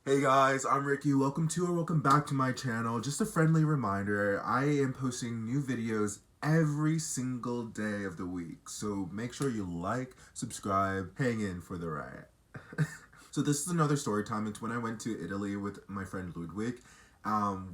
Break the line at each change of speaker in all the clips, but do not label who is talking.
Hey guys, I'm Ricky. Welcome back to my channel. Just a friendly reminder, I am posting new videos every single day of the week. So make sure you like, subscribe, hang in for the ride. So this is another story time. It's when I went to Italy with my friend Ludwig.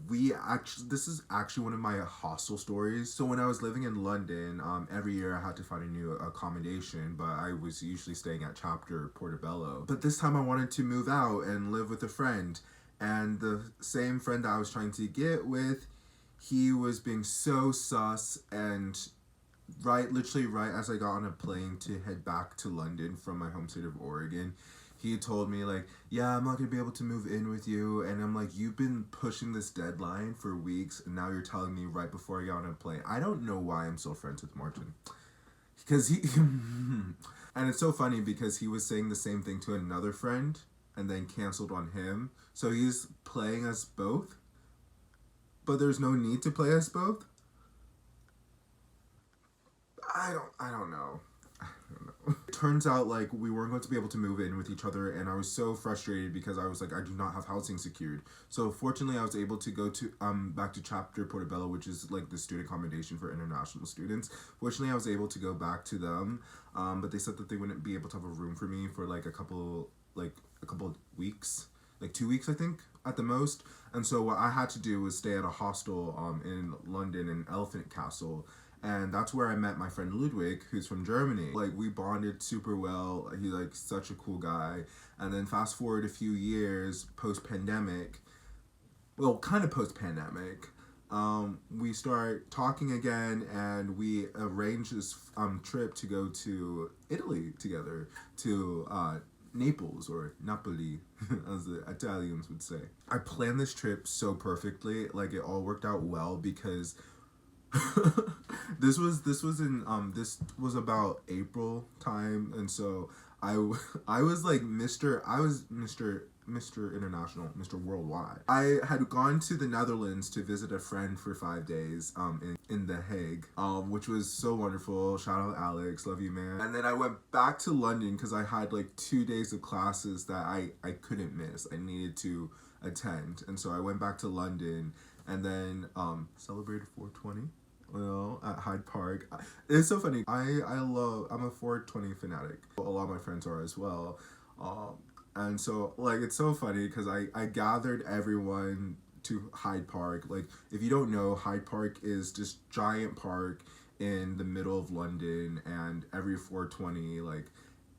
This is actually one of my hostel stories. So when I was living in London, every year I had to find a new accommodation, but I was usually staying at Chapter Portobello. But this time I wanted to move out and live with a friend. And the same friend that I was trying to get with, he was being so sus, and literally right as I got on a plane to head back to London from my home state of Oregon, he told me like, yeah, I'm not gonna be able to move in with you. And I'm like, you've been pushing this deadline for weeks, and now you're telling me right before I get on a plane. I don't know why I'm still friends with Martin, because he and it's so funny because he was saying the same thing to another friend and then canceled on him. So he's playing us both, but there's no need to play us both. I don't know. It turns out like we weren't going to be able to move in with each other, and I was so frustrated because I was like, I do not have housing secured. So fortunately I was able to go to back to Chapter Portobello, which is like the student accommodation for international students. Fortunately I was able to go back to them, but they said that they wouldn't be able to have a room for me for like a couple of weeks, like 2 weeks I think at the most. And so what I had to do was stay at a hostel in London, in Elephant Castle, and that's where I met my friend Ludwig, who's from Germany. Like, we bonded super well. He's like such a cool guy. And then fast forward a few years post-pandemic, well, kind of post-pandemic, we start talking again, and we arrange this trip to go to Italy together, to Naples, or Napoli, as the Italians would say. I planned this trip so perfectly. Like, it all worked out well because this was about April time, and so I was like Mr. International, Mr. Worldwide. I had gone to the Netherlands to visit a friend for 5 days in The Hague, which was so wonderful. Shout out Alex, love you, man. And then I went back to London because I had like 2 days of classes that I couldn't miss. I needed to attend, and so I went back to London and then celebrated 420, at Hyde Park. It's so funny. I'm a 420 fanatic. A lot of my friends are as well. And so like it's so funny because I gathered everyone to Hyde Park. Like, if you don't know, Hyde Park is this giant park in the middle of London, and every 420 like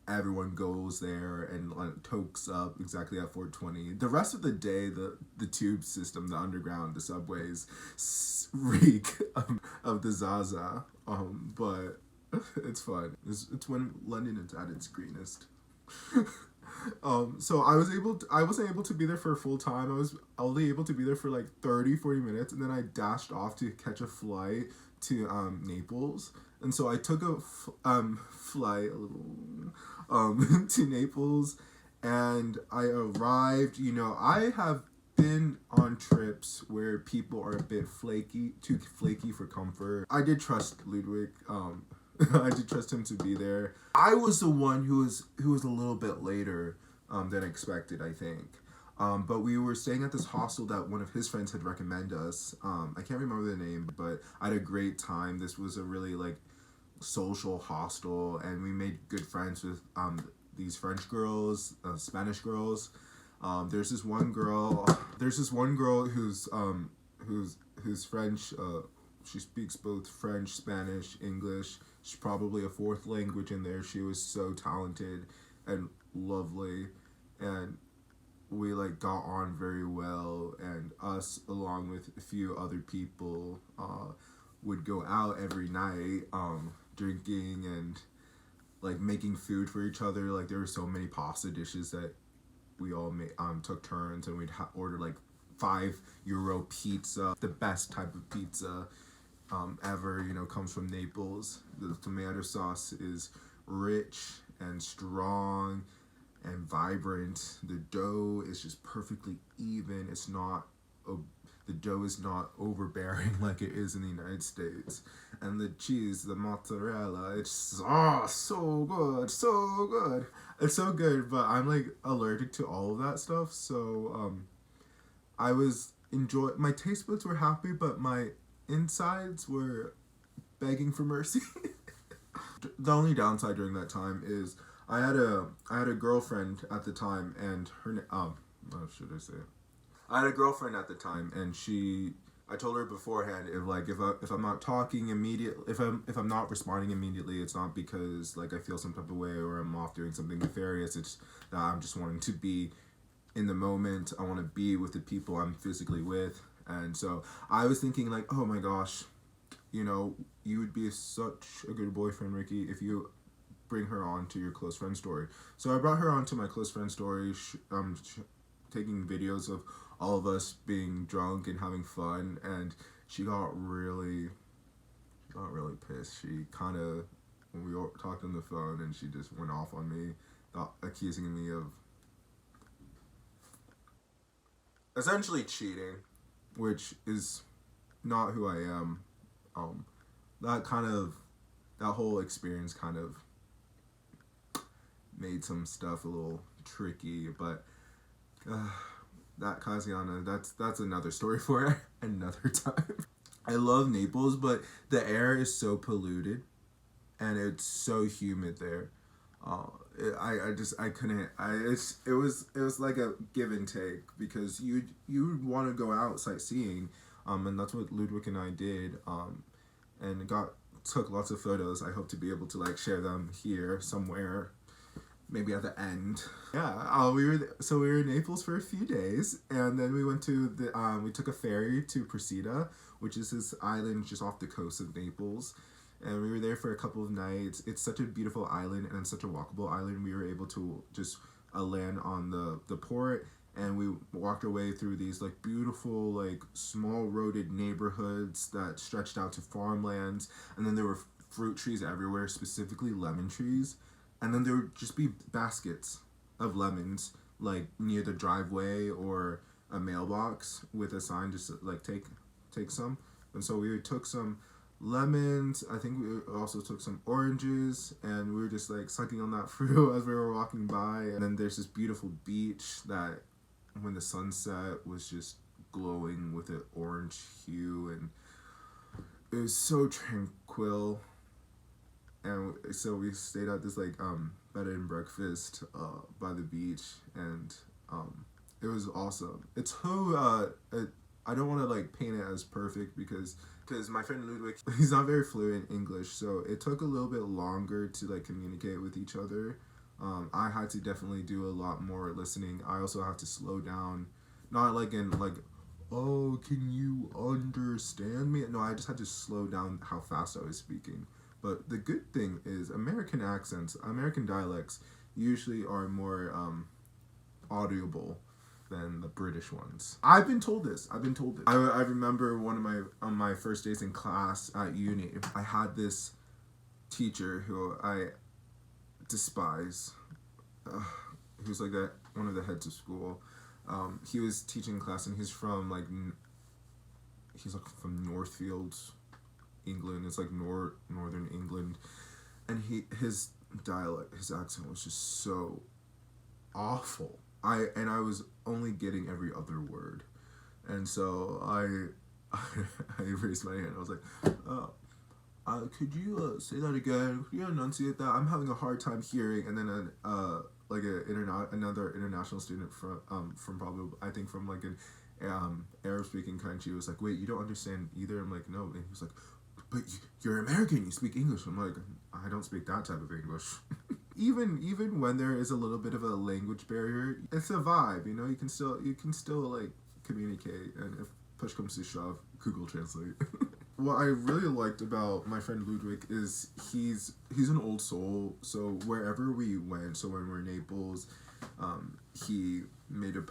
everyone goes there and like tokes up exactly at 420. The rest of the day, the tube system, the underground, the subways reek of the Zaza. But it's fun. It's when London is at its greenest. So I wasn't able to be there for full time. I was only able to be there for like 30-40 minutes, and then I dashed off to catch a flight to Naples. And so I took a flight to Naples, and I arrived. I have been on trips where people are a bit too flaky for comfort. I did trust Ludwig. I did trust him to be there. I was the one who was a little bit later than expected, I think. But we were staying at this hostel that one of his friends had recommended us. I can't remember the name, but I had a great time. This was a really like social hostel, and we made good friends with these French girls, Spanish girls. There's this one girl who's French. She speaks both French, Spanish, English. She's probably a fourth language in there. She was so talented and lovely, and we like got on very well. And us, along with a few other people, would go out every night, drinking and like making food for each other. Like, there were so many pasta dishes that we all took turns, and we'd order like €5 pizza, the best type of pizza ever. Comes from Naples. The tomato sauce is rich and strong and vibrant. The dough is just perfectly even. It's not the dough is not overbearing like it is in the United States. And the cheese, the mozzarella, it's so good, so good. It's so good, but I'm like allergic to all of that stuff. So I was my taste buds were happy, but my insides were begging for mercy. The only downside during that time is I had a girlfriend at the time, and her what should I say? I had a girlfriend at the time, and I told her beforehand, if I'm not talking immediately, if I'm not responding immediately, it's not because like I feel some type of way or I'm off doing something nefarious. It's that I'm just wanting to be in the moment. I want to be with the people I'm physically with. And so I was thinking like, oh my gosh, you would be such a good boyfriend, Ricky, if you bring her on to your close friend story. So I brought her on to my close friend story, taking videos of all of us being drunk and having fun, and she got really pissed. She kind of, when we talked on the phone, and she just went off on me, accusing me of essentially cheating, which is not who I am. That whole experience kind of made some stuff a little tricky, but that Casiana, that's another story for another time. I love Naples, but the air is so polluted, and it's so humid there. I couldn't. It was like a give and take, because you want to go out sightseeing, and that's what Ludwig and I did, and took lots of photos. I hope to be able to like share them here somewhere, maybe at the end. Yeah, we were in Naples for a few days, and then we went to we took a ferry to Procida, which is this island just off the coast of Naples, and we were there for a couple of nights. It's such a beautiful island, and it's such a walkable island. We were able to just land on the port, and we walked our way through these like beautiful like small roaded neighborhoods that stretched out to farmlands, and then there were fruit trees everywhere, specifically lemon trees. And then there would just be baskets of lemons, like near the driveway or a mailbox with a sign, just like take some. And so we took some lemons. I think we also took some oranges, and we were just like sucking on that fruit as we were walking by. And then there's this beautiful beach that, when the sunset, was just glowing with an orange hue, and it was so tranquil. And so we stayed at this like bed and breakfast by the beach, and it was awesome. It's so I don't want to like paint it as perfect, because my friend Ludwig, he's not very fluent in English, so it took a little bit longer to like communicate with each other. I had to definitely do a lot more listening. I also have to slow down, not like in like, oh, can you understand me? No, I just had to slow down how fast I was speaking. But the good thing is American accents, American dialects usually are more audible than the British ones. I've been told this. I remember on my first days in class at uni, I had this teacher who I despise. He was like one of the heads of school. He was teaching class, and he's from Northfield, England. It's like northern England, and his dialect, his accent was just so awful. I was only getting every other word, and so I raised my hand. I was like, could you say that again? Could you enunciate that? I'm having a hard time hearing. And then another international student from probably, I think, from like an Arab speaking country was like, wait, you don't understand either? I'm like, no. And he was like, but you're American, you speak English. I'm like, I don't speak that type of English. Even when there is a little bit of a language barrier, it's a vibe, you can still like communicate, and if push comes to shove, Google Translate. What I really liked about my friend Ludwig is he's an old soul, so wherever we went, so when we're in Naples, he made a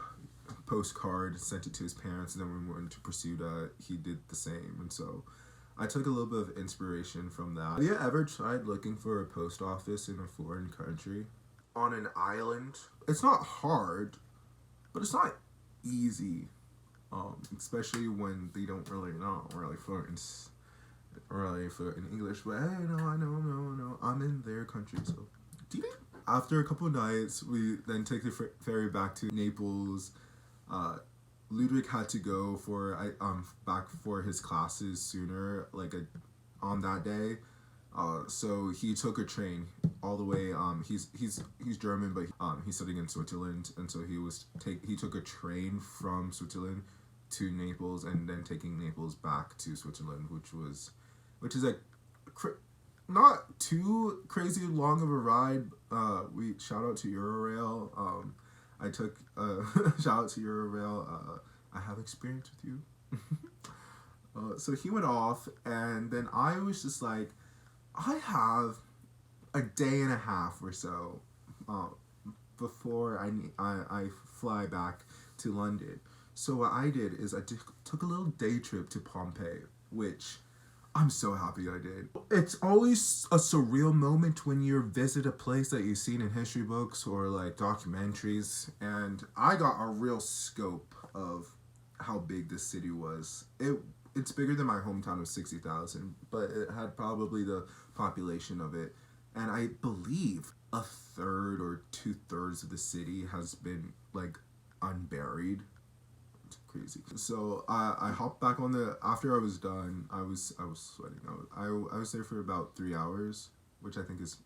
postcard, sent it to his parents, and then when we went to Procida, he did the same, and so I took a little bit of inspiration from that. Have you ever tried looking for a post office in a foreign country? On an island? It's not hard, but it's not easy. especially when they don't really not really fluent in English. But hey, no, I know, no, I'm in their country, so. After a couple of nights, we then take the ferry back to Naples. Ludwig had to go back for his classes sooner, on that day. So he took a train all the way. He's German, but he's studying in Switzerland, and so he took a train from Switzerland to Naples, and then taking Naples back to Switzerland, which is not too crazy long of a ride. We shout out to Eurorail. I took shout out to Eurorail. I have experience with you. So he went off, and then I was just like, I have a day and a half or so before I fly back to London. So what I did is I took a little day trip to Pompeii, which I'm so happy I did. It's always a surreal moment when you visit a place that you've seen in history books or documentaries, and I got a real scope of how big this city was. It's bigger than my hometown of 60,000, but it had probably the population of it, and I believe a third or 2/3 of the city has been unburied. Crazy. So I hopped back on after I was done. I was sweating. I was there for about 3 hours, which I think is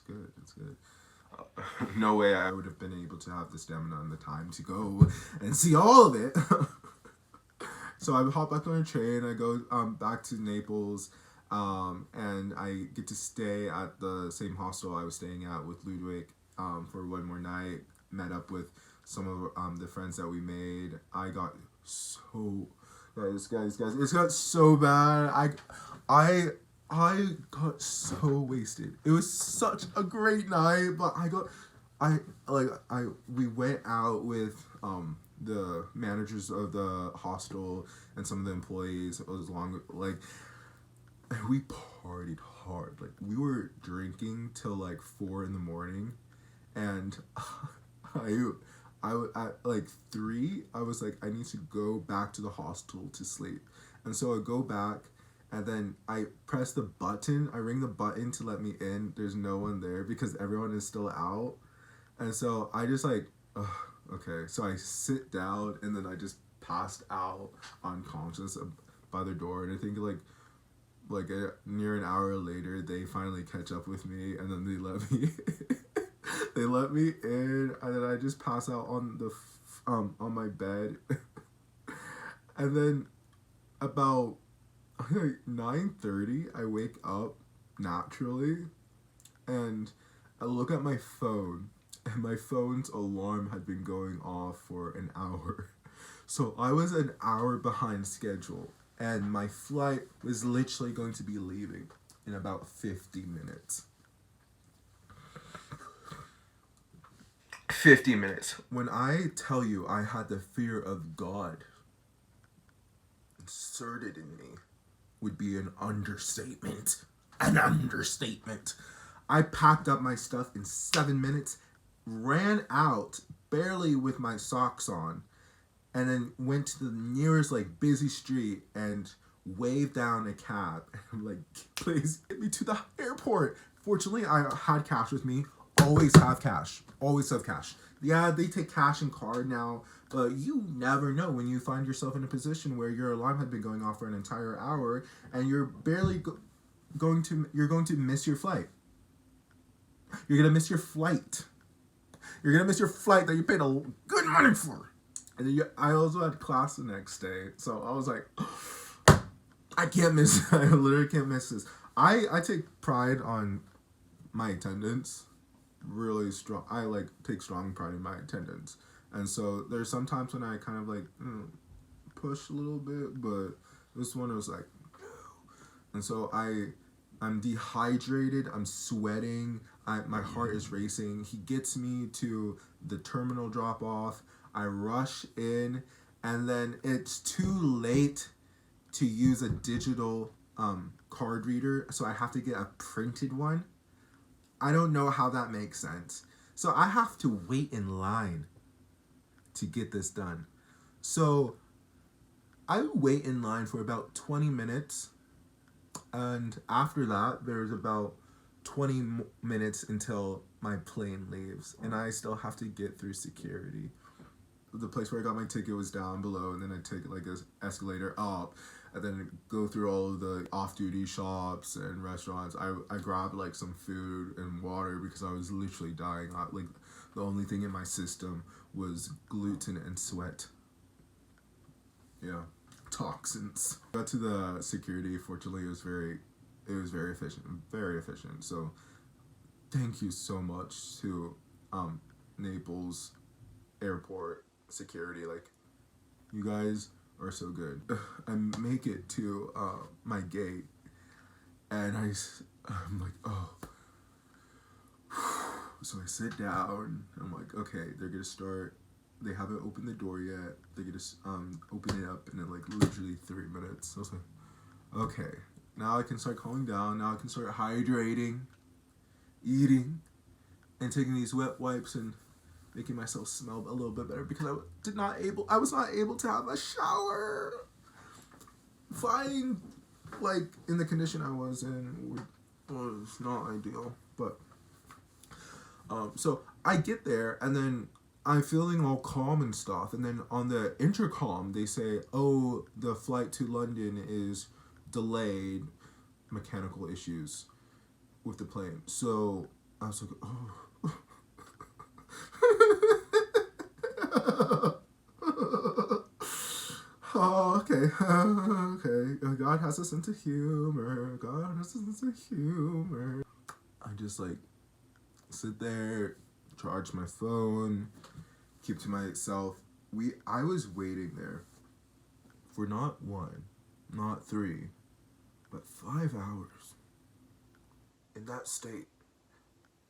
good. It's good. No way I would have been able to have the stamina and the time to go and see all of it. So I hop back on a train. I go back to Naples, and I get to stay at the same hostel I was staying at with Ludwig for one more night. Met up with some of the friends that we made. I got so guys, it got so bad. I got so wasted. It was such a great night, but we went out with the managers of the hostel and some of the employees. It was we partied hard. We were drinking till 4 a.m, and at 3, I was like, I need to go back to the hostel to sleep. And so I go back, and then I press the button. I ring the button to let me in. There's no one there because everyone is still out. And so I just okay. So I sit down, and then I just passed out unconscious by the door. And I think near an hour later, they finally catch up with me, and then they let me they let me in, and then I just pass out on my bed. And then about 9:30, I wake up naturally, and I look at my phone, and my phone's alarm had been going off for an hour. So I was an hour behind schedule, and my flight was literally going to be leaving in about 50 minutes. 50 minutes. When I tell you I had the fear of God inserted in me, would be an understatement. An understatement. I packed up my stuff in 7 minutes, ran out barely with my socks on, and then went to the nearest busy street and waved down a cab. And I'm like, please get me to the airport. Fortunately, I had cash with me. Always have cash. Always have cash. Yeah, they take cash and card now, but you never know when you find yourself in a position where your alarm had been going off for an entire hour, and you're barely going to miss your flight. You're gonna miss your flight. You're gonna miss your flight that you paid a good money for. And then I also had class the next day, so I was like, I can't miss. I literally can't miss this. I take pride on my attendance. Really strong. I take strong pride in my attendance, and so there's sometimes when I kind of push a little bit, but this one was no. And so I'm dehydrated. I'm sweating. My heart is racing. He gets me to the terminal drop off. I rush in, and then it's too late to use a digital card reader, so I have to get a printed one. I don't know how that makes sense. So I have to wait in line to get this done. So I wait in line for about 20 minutes, and after that, there's about 20 minutes until my plane leaves, and I still have to get through security. The place where I got my ticket was down below, and then I take like an escalator up, and then go through all of the off-duty shops and restaurants. I grabbed like some food and water because I was literally dying. Like the only thing in my system was gluten and sweat. Yeah, toxins. Got to the security. Fortunately, it was very efficient. So thank you so much to Naples airport security. Like, you guys are so good. I make it to my gate, and I'm like, oh. So I sit down. I'm like, okay, they're gonna start. They haven't opened the door yet. They're gonna open it up in like literally 3 minutes. So I was like, okay, now I can start calming down. Now I can start hydrating, eating, and taking these wet wipes and making myself smell a little bit better because I was not able to have a shower. Flying, like, in the condition I was in was not ideal. But so I get there, and then I'm feeling all calm and stuff, and then on the intercom they say, oh, the flight to London is delayed, mechanical issues with the plane. So I was like, oh. Oh, okay. God has a sense of humor. I just like sit there, charge my phone, keep to myself. I was waiting there for not 1, not 3, but 5 hours. In that state,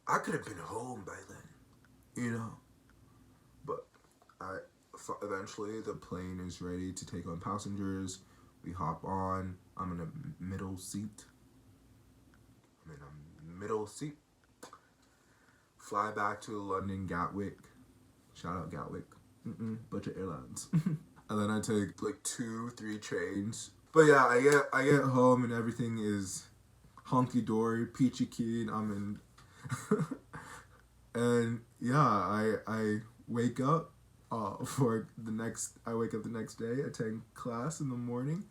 I could have been home by then, you know. But eventually the plane is ready to take on passengers. We hop on. I'm in a middle seat. Fly back to London Gatwick. Shout out Gatwick. Budget airlines. And then I take like 2-3 trains. But yeah, I get home and everything is honky dory, peachy keen. I'm in. And yeah, I wake up I wake up the next day, attend class in the morning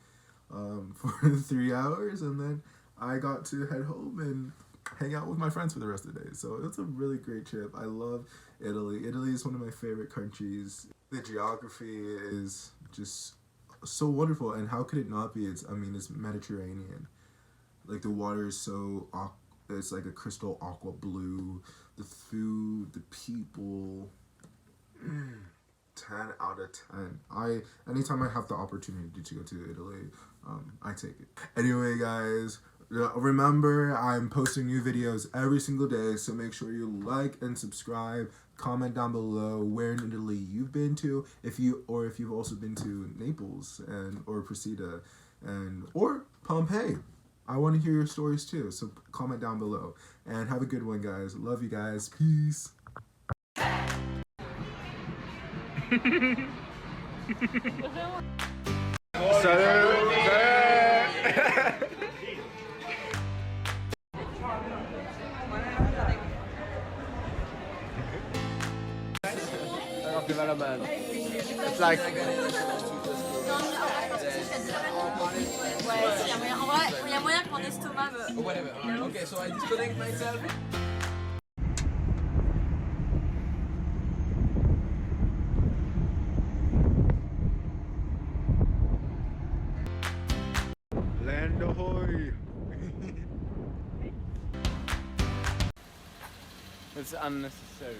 for 3 hours, and then I got to head home and hang out with my friends for the rest of the day. So it's a really great trip. I love Italy. Italy is one of my favorite countries. The geography is just so wonderful, and how could it not be? It's Mediterranean. Like, the water is so it's like a crystal aqua blue. The food, the people, 10 out of 10. Anytime I have the opportunity to go to Italy, I take it. Anyway, guys, remember, I'm posting new videos every single day, so make sure you like and subscribe. Comment down below where in Italy you've been to, if you've also been to Naples or Procida or Pompeii. I want to hear your stories too, so comment down below. And have a good one, guys. Love you guys. Peace. Salut. It's like
Ouais, il y a moyen que mon estomac me...
Whatever. Okay, so I disconnect myself.
Land ahoy!
It's unnecessary.